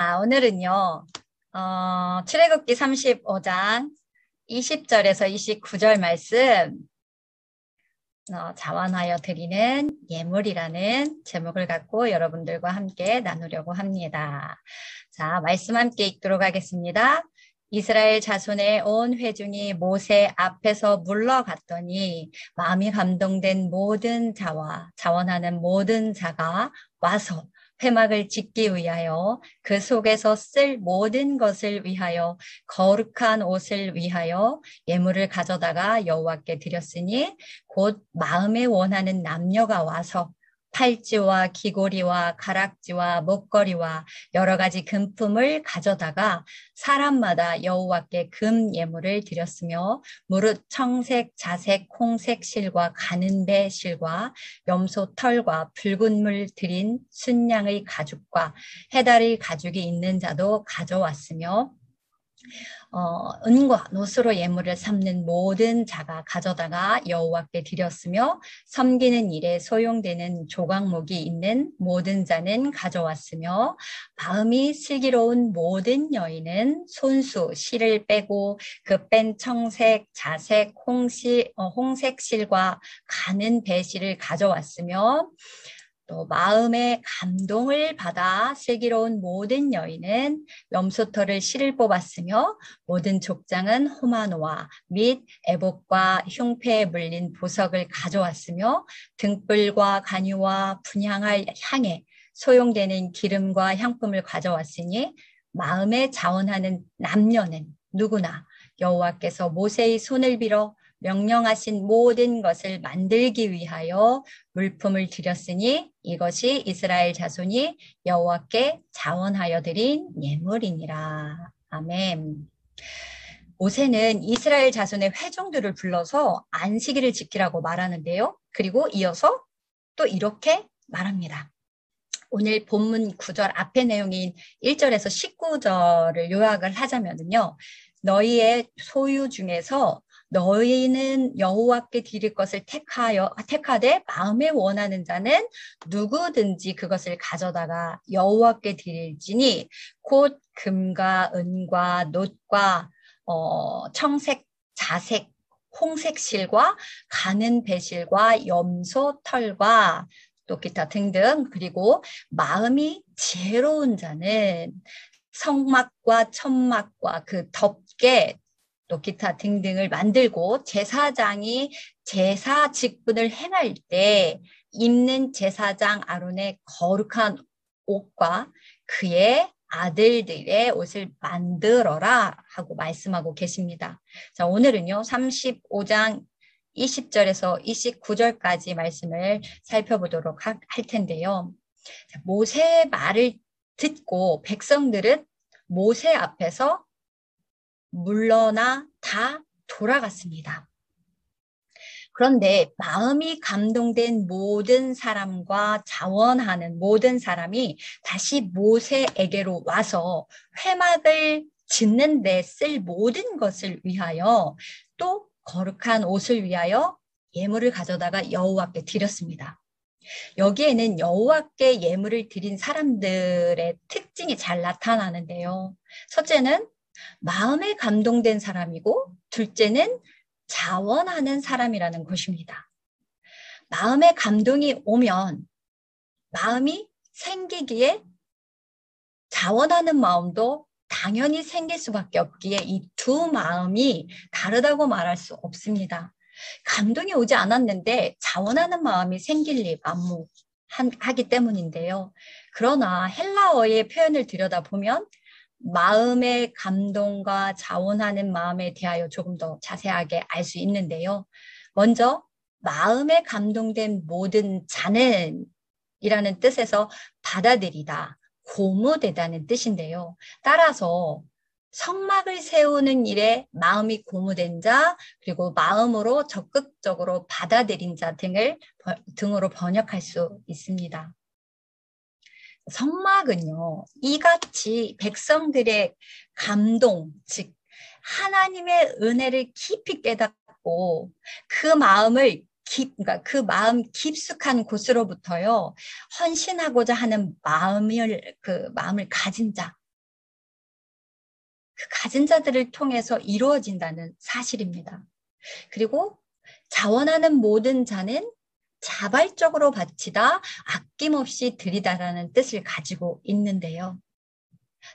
오늘은요, 출애굽기 35장 20절에서 29절 말씀, 자원하여 드리는 예물이라는 제목을 갖고 여러분들과 함께 나누려고 합니다. 자, 말씀 함께 읽도록 하겠습니다. 이스라엘 자손의 온 회중이 모세 앞에서 물러갔더니 마음이 감동된 모든 자와 자원하는 모든 자가 와서 회막을 짓기 위하여 그 속에서 쓸 모든 것을 위하여 거룩한 옷을 위하여 예물을 가져다가 여호와께 드렸으니 곧 마음에 원하는 남녀가 와서 팔찌와 귀고리와 가락지와 목걸이와 여러 가지 금품을 가져다가 사람마다 여호와께 금 예물을 드렸으며 무릇 청색, 자색, 홍색 실과 가는배 실과 염소 털과 붉은 물 들인 순양의 가죽과 해달의 가죽이 있는 자도 가져왔으며 은과 노스로 예물을 삼는 모든 자가 가져다가 여호와께 드렸으며 섬기는 일에 소용되는 조각목이 있는 모든 자는 가져왔으며 마음이 슬기로운 모든 여인은 손수 실을 빼고 그 뺀 청색, 자색, 홍색 실과 가는 배실을 가져왔으며 또 마음의 감동을 받아 슬기로운 모든 여인은 염소털을 실을 뽑았으며 모든 족장은 호마노와 및 애복과 흉패에 물린 보석을 가져왔으며 등불과 간유와 분향할 향에 소용되는 기름과 향품을 가져왔으니 마음에 자원하는 남녀는 누구나 여호와께서 모세의 손을 빌어 명령하신 모든 것을 만들기 위하여 물품을 드렸으니 이것이 이스라엘 자손이 여호와께 자원하여 드린 예물이니라. 아멘. 모세는 이스라엘 자손의 회중들을 불러서 안식일을 지키라고 말하는데요. 그리고 이어서 또 이렇게 말합니다. 오늘 본문 9절 앞의 내용인 1절에서 19절을 요약을 하자면요. 너희의 소유 중에서 너희는 여호와께 드릴 것을 택하되 마음에 원하는 자는 누구든지 그것을 가져다가 여호와께 드릴지니 곧 금과 은과 놋과 청색, 자색, 홍색 실과 가는 배실과 염소 털과 또 기타 등등 그리고 마음이 지혜로운 자는 성막과 천막과 그 덮개 또 기타 등등을 만들고 제사장이 제사 직분을 행할 때 입는 제사장 아론의 거룩한 옷과 그의 아들들의 옷을 만들어라 하고 말씀하고 계십니다. 자, 오늘은요 35장 20절에서 29절까지 말씀을 살펴보도록 할 텐데요. 모세의 말을 듣고 백성들은 모세 앞에서 물러나 다 돌아갔습니다. 그런데 마음이 감동된 모든 사람과 자원하는 모든 사람이 다시 모세에게로 와서 회막을 짓는 데 쓸 모든 것을 위하여 또 거룩한 옷을 위하여 예물을 가져다가 여호와께 드렸습니다. 여기에는 여호와께 예물을 드린 사람들의 특징이 잘 나타나는데요. 첫째는 마음에 감동된 사람이고 둘째는 자원하는 사람이라는 것입니다. 마음에 감동이 오면 마음이 생기기에 자원하는 마음도 당연히 생길 수밖에 없기에 이 두 마음이 다르다고 말할 수 없습니다. 감동이 오지 않았는데 자원하는 마음이 생길 리 만무하기 때문인데요. 그러나 헬라어의 표현을 들여다보면 마음의 감동과 자원하는 마음에 대하여 조금 더 자세하게 알 수 있는데요. 먼저 마음에 감동된 모든 자는 이라는 뜻에서 받아들이다, 고무되다는 뜻인데요. 따라서 성막을 세우는 일에 마음이 고무된 자, 그리고 마음으로 적극적으로 받아들인 자 등으로 번역할 수 있습니다. 성막은요, 이같이 백성들의 감동, 즉 하나님의 은혜를 깊이 깨닫고 그 마음을 그러니까 그 마음 깊숙한 곳으로부터요, 헌신하고자 하는 마음을 가진 자, 그 가진 자들을 통해서 이루어진다는 사실입니다. 그리고 자원하는 모든 자는 자발적으로 바치다 아낌없이 드리다라는 뜻을 가지고 있는데요.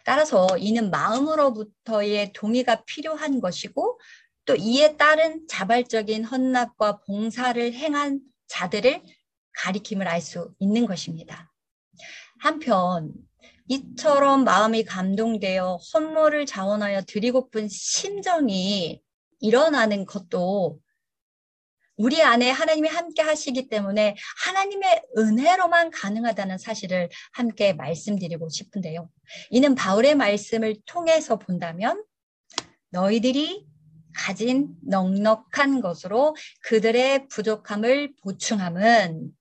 따라서 이는 마음으로부터의 동의가 필요한 것이고 또 이에 따른 자발적인 헌납과 봉사를 행한 자들을 가리킴을 알 수 있는 것입니다. 한편 이처럼 마음이 감동되어 헌물을 자원하여 드리고픈 심정이 일어나는 것도 우리 안에 하나님이 함께 하시기 때문에 하나님의 은혜로만 가능하다는 사실을 함께 말씀드리고 싶은데요. 이는 바울의 말씀을 통해서 본다면 너희들이 가진 넉넉한 것으로 그들의 부족함을 보충함은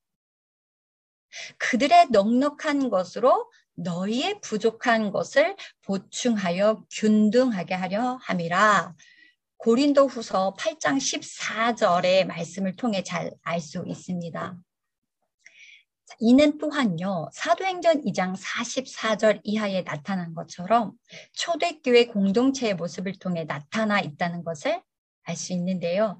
그들의 넉넉한 것으로 너희의 부족한 것을 보충하여 균등하게 하려 함이라. 고린도후서 8장 14절의 말씀을 통해 잘 알 수 있습니다. 이는 또한요, 사도행전 2장 44절 이하에 나타난 것처럼 초대교회 공동체의 모습을 통해 나타나 있다는 것을 알 수 있는데요.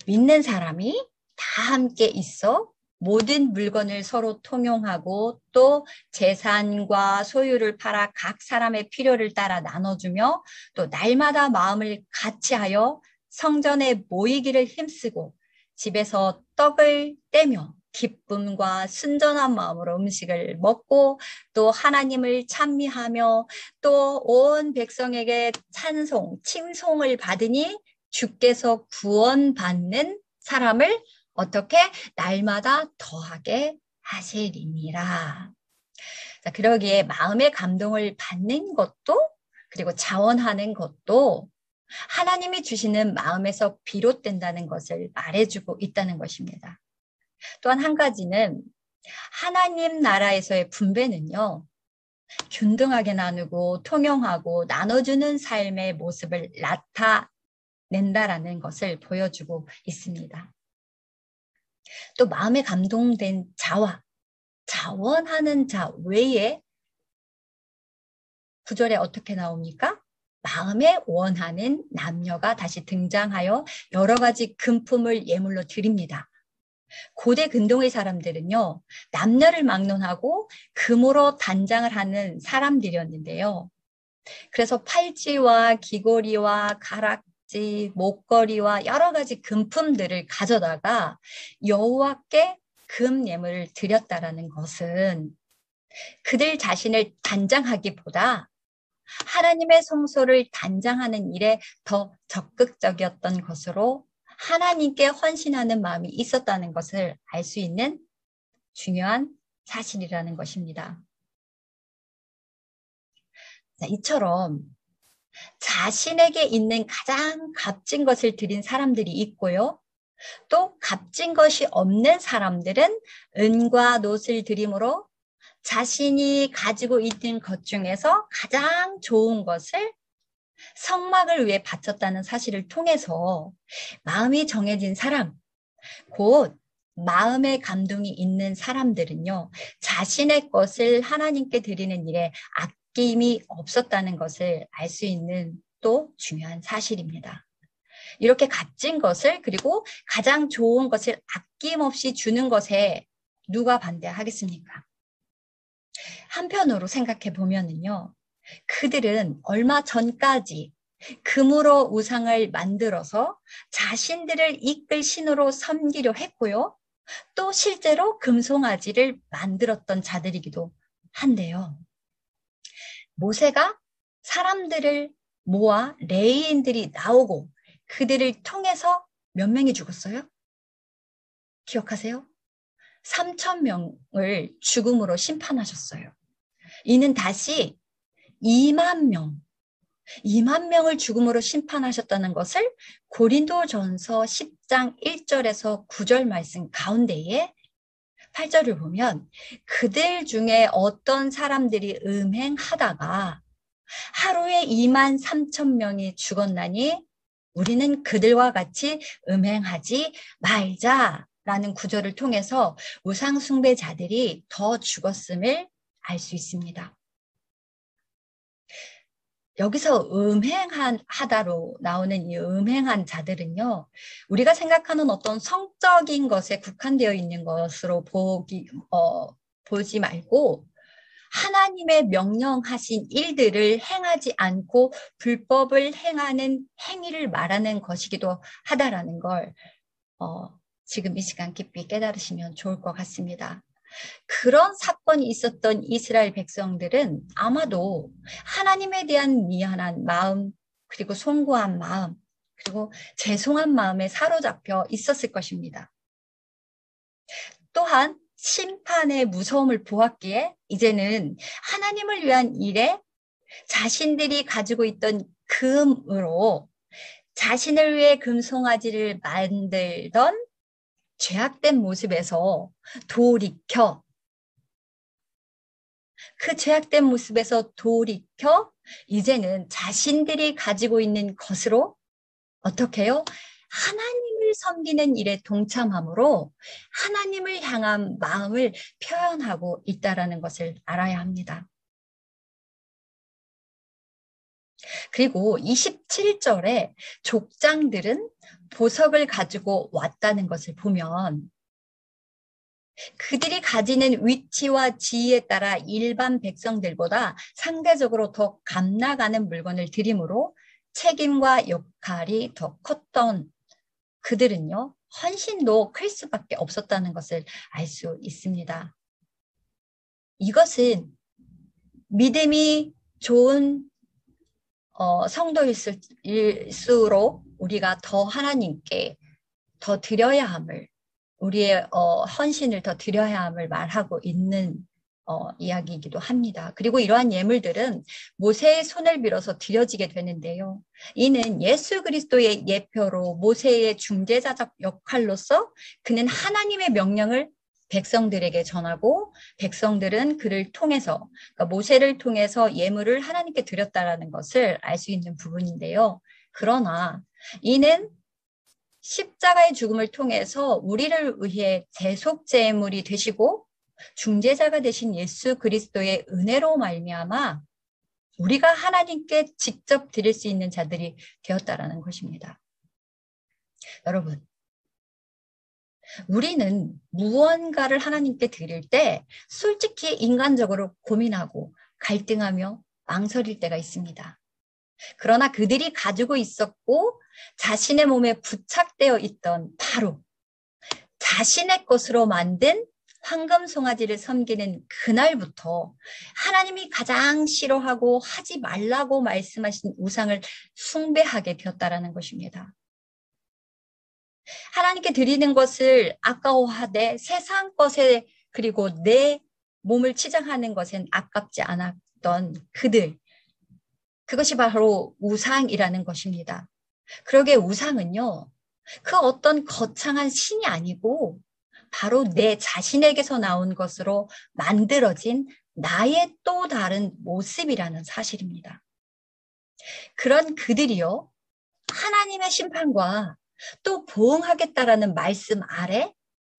믿는 사람이 다 함께 있어 모든 물건을 서로 통용하고 또 재산과 소유를 팔아 각 사람의 필요를 따라 나눠주며 또 날마다 마음을 같이하여 성전에 모이기를 힘쓰고 집에서 떡을 떼며 기쁨과 순전한 마음으로 음식을 먹고 또 하나님을 찬미하며 또 온 백성에게 찬송, 칭송을 받으니 주께서 구원받는 사람을 어떻게 날마다 더하게 하시리니라. 자, 그러기에 마음의 감동을 받는 것도 그리고 자원하는 것도 하나님이 주시는 마음에서 비롯된다는 것을 말해주고 있다는 것입니다. 또한 한 가지는 하나님 나라에서의 분배는요. 균등하게 나누고 통용하고 나눠주는 삶의 모습을 나타낸다라는 것을 보여주고 있습니다. 또 마음에 감동된 자와 자원하는 자 외에 구절에 어떻게 나옵니까? 마음에 원하는 남녀가 다시 등장하여 여러 가지 금품을 예물로 드립니다. 고대 근동의 사람들은요, 남녀를 막론하고 금으로 단장을 하는 사람들이었는데요. 그래서 팔찌와 귀걸이와 가락지, 목걸이와 여러 가지 금품들을 가져다가 여호와께 금 예물을 드렸다라는 것은 그들 자신을 단장하기보다 하나님의 성소를 단장하는 일에 더 적극적이었던 것으로 하나님께 헌신하는 마음이 있었다는 것을 알 수 있는 중요한 사실이라는 것입니다. 자, 이처럼 자신에게 있는 가장 값진 것을 드린 사람들이 있고요. 또 값진 것이 없는 사람들은 은과 놋을 드림으로 자신이 가지고 있는 것 중에서 가장 좋은 것을 성막을 위해 바쳤다는 사실을 통해서 마음이 정해진 사람, 곧 마음의 감동이 있는 사람들은요, 자신의 것을 하나님께 드리는 일에 아낌이 없었다는 것을 알 수 있는 또 중요한 사실입니다. 이렇게 값진 것을 그리고 가장 좋은 것을 아낌없이 주는 것에 누가 반대하겠습니까? 한편으로 생각해 보면은요, 그들은 얼마 전까지 금으로 우상을 만들어서 자신들을 이끌 신으로 섬기려 했고요. 또 실제로 금송아지를 만들었던 자들이기도 한데요. 모세가 사람들을 모아 레위인들이 나오고 그들을 통해서 몇 명이 죽었어요? 기억하세요? 3,000명을 죽음으로 심판하셨어요. 이는 다시 2만 명을 죽음으로 심판하셨다는 것을 고린도전서 10장 1절에서 9절 말씀 가운데에 8절을 보면 그들 중에 어떤 사람들이 음행하다가 하루에 2만 3천 명이 죽었나니 우리는 그들과 같이 음행하지 말자라는 구절을 통해서 우상 숭배자들이 더 죽었음을 알 수 있습니다. 여기서 하다로 나오는 이 음행한 자들은요, 우리가 생각하는 어떤 성적인 것에 국한되어 있는 것으로 보지 말고, 하나님의 명령하신 일들을 행하지 않고 불법을 행하는 행위를 말하는 것이기도 하다라는 걸, 지금 이 시간 깊이 깨달으시면 좋을 것 같습니다. 그런 사건이 있었던 이스라엘 백성들은 아마도 하나님에 대한 미안한 마음, 그리고 송구한 마음, 그리고 죄송한 마음에 사로잡혀 있었을 것입니다. 또한 심판의 무서움을 보았기에 이제는 하나님을 위한 일에 자신들이 가지고 있던 금으로 자신을 위해 금송아지를 만들던 죄악된 모습에서 돌이켜 이제는 자신들이 가지고 있는 것으로 어떻게 해요? 하나님을 섬기는 일에 동참함으로 하나님을 향한 마음을 표현하고 있다는 것을 알아야 합니다. 그리고 27절에 족장들은 보석을 가지고 왔다는 것을 보면 그들이 가지는 위치와 지위에 따라 일반 백성들보다 상대적으로 더 값나가는 물건을 드림으로 책임과 역할이 더 컸던 그들은요, 헌신도 클 수밖에 없었다는 것을 알 수 있습니다. 이것은 믿음이 좋은 성도일수록 우리가 더 하나님께 더 드려야 함을, 우리의 헌신을 더 드려야 함을 말하고 있는 이야기이기도 합니다. 그리고 이러한 예물들은 모세의 손을 빌어서 드려지게 되는데요. 이는 예수 그리스도의 예표로 모세의 중재자적 역할로서 그는 하나님의 명령을 백성들에게 전하고 백성들은 그를 통해서, 그러니까 모세를 통해서 예물을 하나님께 드렸다라는 것을 알 수 있는 부분인데요. 그러나 이는 십자가의 죽음을 통해서 우리를 위해 대속제물이 되시고 중재자가 되신 예수 그리스도의 은혜로 말미암아 우리가 하나님께 직접 드릴 수 있는 자들이 되었다라는 것입니다. 여러분, 우리는 무언가를 하나님께 드릴 때 솔직히 인간적으로 고민하고 갈등하며 망설일 때가 있습니다. 그러나 그들이 가지고 있었고 자신의 몸에 부착되어 있던 바로 자신의 것으로 만든 황금 송아지를 섬기는 그날부터 하나님이 가장 싫어하고 하지 말라고 말씀하신 우상을 숭배하게 되었다라는 것입니다. 하나님께 드리는 것을 아까워하되 세상 것에 그리고 내 몸을 치장하는 것엔 아깝지 않았던 그들, 그것이 바로 우상이라는 것입니다. 그러게 우상은요, 그 어떤 거창한 신이 아니고 바로 내 자신에게서 나온 것으로 만들어진 나의 또 다른 모습이라는 사실입니다. 그런 그들이요, 하나님의 심판과 또 보응하겠다라는 말씀 아래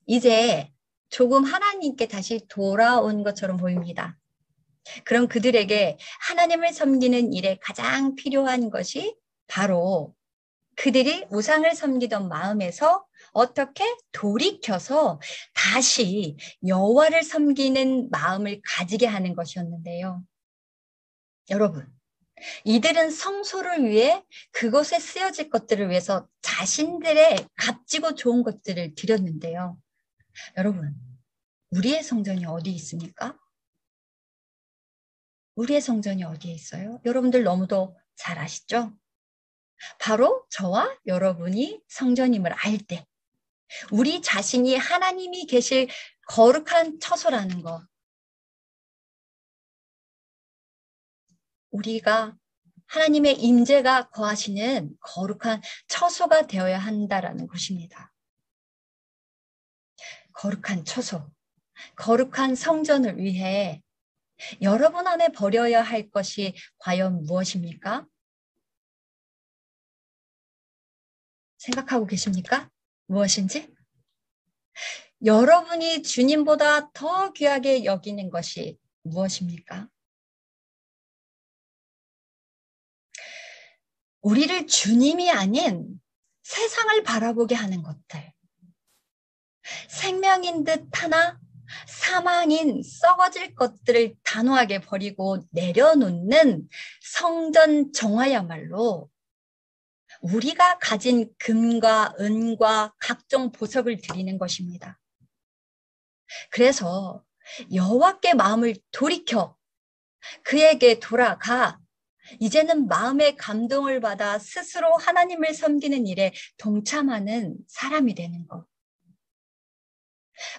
이제 조금 하나님께 다시 돌아온 것처럼 보입니다. 그럼 그들에게 하나님을 섬기는 일에 가장 필요한 것이 바로 그들이 우상을 섬기던 마음에서 어떻게 돌이켜서 다시 여호와를 섬기는 마음을 가지게 하는 것이었는데요. 여러분, 이들은 성소를 위해 그곳에 쓰여질 것들을 위해서 자신들의 값지고 좋은 것들을 드렸는데요. 여러분, 우리의 성전이 어디 있습니까? 우리의 성전이 어디에 있어요? 여러분들 너무도 잘 아시죠? 바로 저와 여러분이 성전임을 알 때, 우리 자신이 하나님이 계실 거룩한 처소라는 것, 우리가 하나님의 임재가 거하시는 거룩한 처소가 되어야 한다라는 것입니다. 거룩한 처소, 거룩한 성전을 위해 여러분 안에 버려야 할 것이 과연 무엇입니까? 생각하고 계십니까? 무엇인지? 여러분이 주님보다 더 귀하게 여기는 것이 무엇입니까? 우리를 주님이 아닌 세상을 바라보게 하는 것들. 생명인 듯 하나 사망인 썩어질 것들을 단호하게 버리고 내려놓는 성전 정화야말로 우리가 가진 금과 은과 각종 보석을 드리는 것입니다. 그래서 여호와께 마음을 돌이켜 그에게 돌아가 이제는 마음의 감동을 받아 스스로 하나님을 섬기는 일에 동참하는 사람이 되는 것.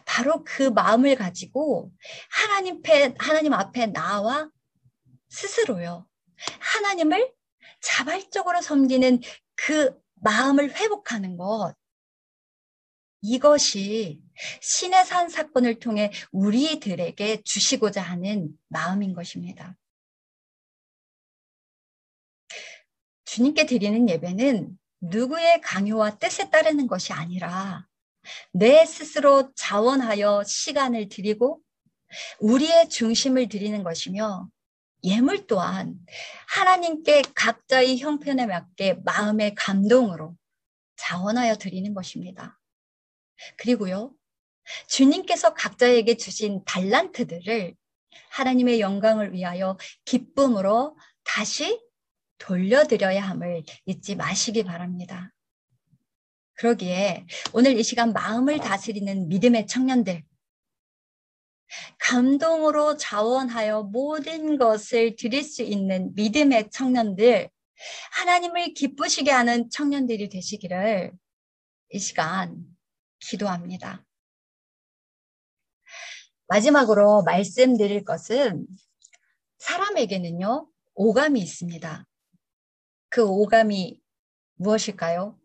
바로 그 마음을 가지고 하나님 앞에 나와 스스로요. 하나님을 자발적으로 섬기는 그 마음을 회복하는 것. 이것이 신의 산 사건을 통해 우리들에게 주시고자 하는 마음인 것입니다. 주님께 드리는 예배는 누구의 강요와 뜻에 따르는 것이 아니라 내 스스로 자원하여 시간을 드리고 우리의 중심을 드리는 것이며 예물 또한 하나님께 각자의 형편에 맞게 마음의 감동으로 자원하여 드리는 것입니다. 그리고요, 주님께서 각자에게 주신 달란트들을 하나님의 영광을 위하여 기쁨으로 다시 돌려드려야 함을 잊지 마시기 바랍니다. 그러기에 오늘 이 시간 마음을 다스리는 믿음의 청년들, 감동으로 자원하여 모든 것을 드릴 수 있는 믿음의 청년들, 하나님을 기쁘시게 하는 청년들이 되시기를 이 시간 기도합니다. 마지막으로 말씀드릴 것은 사람에게는요, 오감이 있습니다. 그 오감이 무엇일까요?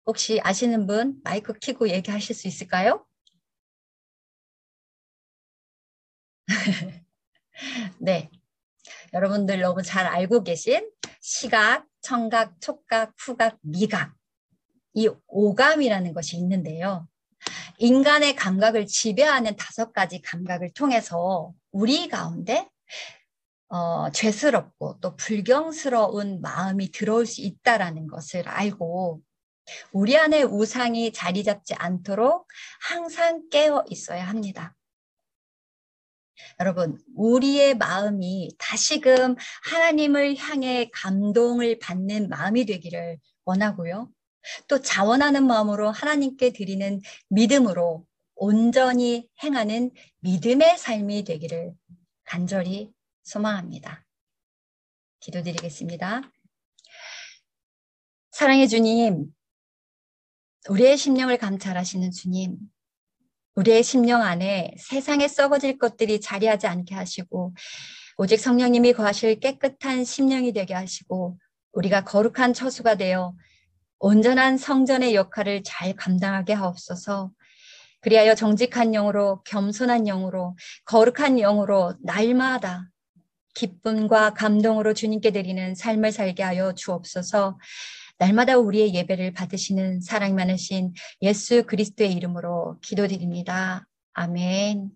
혹시 아시는 분 마이크 켜고 얘기하실 수 있을까요? 네, 여러분들 너무 잘 알고 계신 시각, 청각, 촉각, 후각, 미각 이 오감이라는 것이 있는데요. 인간의 감각을 지배하는 5가지 감각을 통해서 우리 가운데 죄스럽고 또 불경스러운 마음이 들어올 수 있다는 것을 알고 우리 안에 우상이 자리 잡지 않도록 항상 깨어 있어야 합니다. 여러분, 우리의 마음이 다시금 하나님을 향해 감동을 받는 마음이 되기를 원하고요. 또 자원하는 마음으로 하나님께 드리는 믿음으로 온전히 행하는 믿음의 삶이 되기를 간절히 소망합니다. 기도드리겠습니다. 사랑의 주님, 우리의 심령을 감찰하시는 주님, 우리의 심령 안에 세상에 썩어질 것들이 자리하지 않게 하시고 오직 성령님이 거하실 깨끗한 심령이 되게 하시고 우리가 거룩한 처수가 되어 온전한 성전의 역할을 잘 감당하게 하옵소서. 그리하여 정직한 영으로 겸손한 영으로 거룩한 영으로 날마다 기쁨과 감동으로 주님께 드리는 삶을 살게 하여 주옵소서. 날마다 우리의 예배를 받으시는 사랑 많으신 예수 그리스도의 이름으로 기도드립니다. 아멘.